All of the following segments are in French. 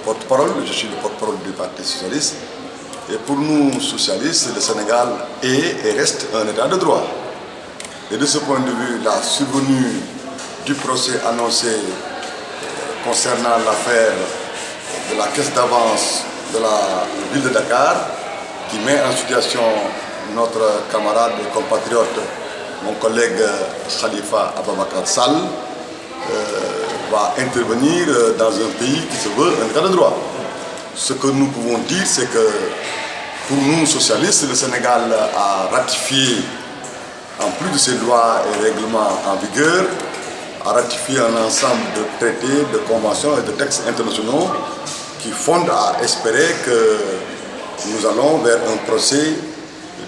porte-parole, je suis le porte-parole du Parti socialiste. Et pour nous, socialistes, le Sénégal est et reste un état de droit. Et de ce point de vue, la survenue du procès annoncé concernant l'affaire de la caisse d'avance de la ville de Dakar, qui met en situation notre camarade et compatriote, mon collègue Khalifa Ababacar Sall, va intervenir dans un pays qui se veut un état de droit. Ce que nous pouvons dire, c'est que pour nous, socialistes, le Sénégal a ratifié, en plus de ses lois et règlements en vigueur, a ratifié un ensemble de traités, de conventions et de textes internationaux qui fondent à espérer que nous allons vers un procès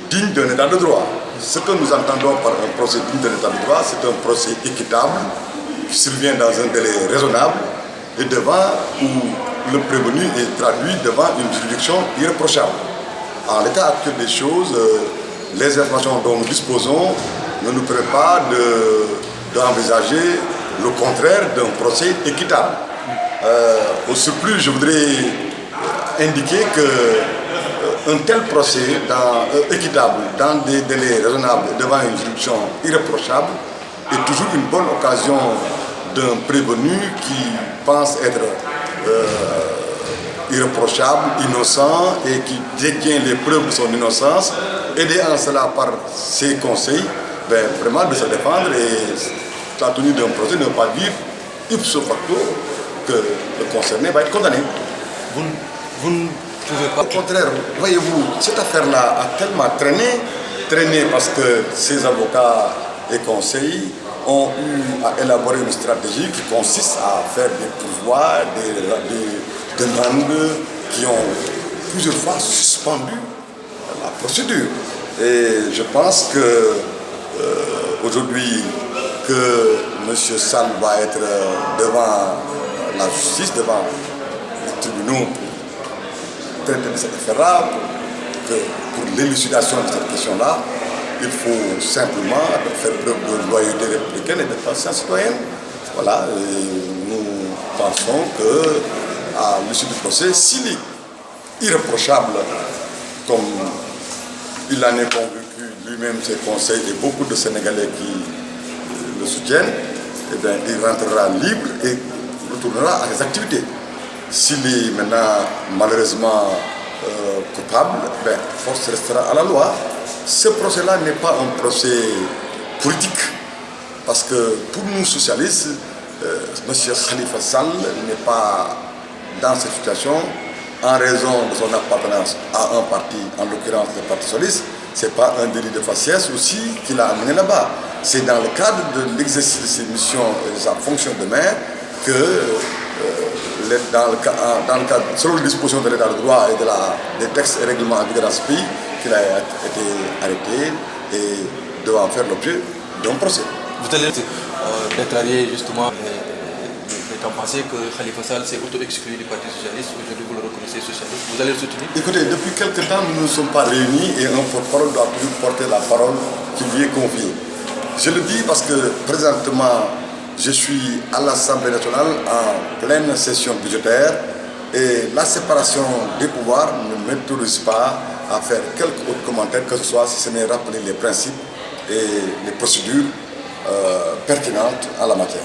digne d'un état de droit. Ce que nous entendons par un procès digne d'un état de droit, c'est un procès équitable qui survient dans un délai raisonnable et devant où le prévenu est traduit devant une juridiction irréprochable. En l'état actuel des choses, les informations dont nous disposons ne nous permettent pas d'envisager le contraire d'un procès équitable. Au surplus, je voudrais indiquer qu'un tel procès équitable, dans des délais raisonnables, devant une juridiction irréprochable, est toujours une bonne occasion d'un prévenu qui pense être irréprochable, innocent et qui détient les preuves de son innocence, aidé en cela par ses conseils, vraiment de se défendre et la tenue d'un procès ne veut pas dire ipso facto que le concerné va être condamné. Vous ne pouvez pas... Au contraire, voyez-vous, cette affaire-là a tellement traîné parce que ses avocats et conseils ont eu à élaborer une stratégie qui consiste à faire des pourvois, des demandes qui ont plusieurs fois suspendu la procédure. Et je pense que aujourd'hui que M. Sall va être devant la justice, devant les tribunaux pour traiter de cette affaire-là, pour l'élucidation de cette question-là, il faut simplement faire preuve de loyauté républicaine et de patience citoyenne. Voilà, et nous pensons qu'à l'issue du procès, s'il est irréprochable, comme il en est convaincu lui-même, ses conseils et beaucoup de Sénégalais qui le soutiennent, eh bien, il rentrera libre et retournera à ses activités. S'il est maintenant malheureusement coupable, force restera à la loi. Ce procès-là n'est pas un procès politique, parce que pour nous socialistes, M. Khalifa Sall n'est pas dans cette situation en raison de son appartenance à un parti, en l'occurrence le Parti socialiste. Ce n'est pas un délit de faciès aussi qu'il a amené là-bas. C'est dans le cadre de l'exercice de ses missions et de sa fonction de maire que, dans le cadre, selon les dispositions de l'état de droit et des textes et règlements en vigueur dans ce pays, qu'il a été arrêté et devant faire l'objet d'un procès. Vous allez déclarer justement les temps passés que Khalifa Sall s'est auto-exclu du Parti socialiste. Aujourd'hui, vous le reconnaissez socialiste. Vous allez le soutenir? Écoutez, depuis quelque temps, nous ne sommes pas réunis et un porte-parole doit toujours porter la parole qui lui est confiée. Je le dis parce que présentement, je suis à l'Assemblée nationale en pleine session budgétaire et la séparation des pouvoirs ne m'autorise pas à faire quelques autres commentaires, que ce soit si ce n'est rappeler les principes et les procédures pertinentes à la matière.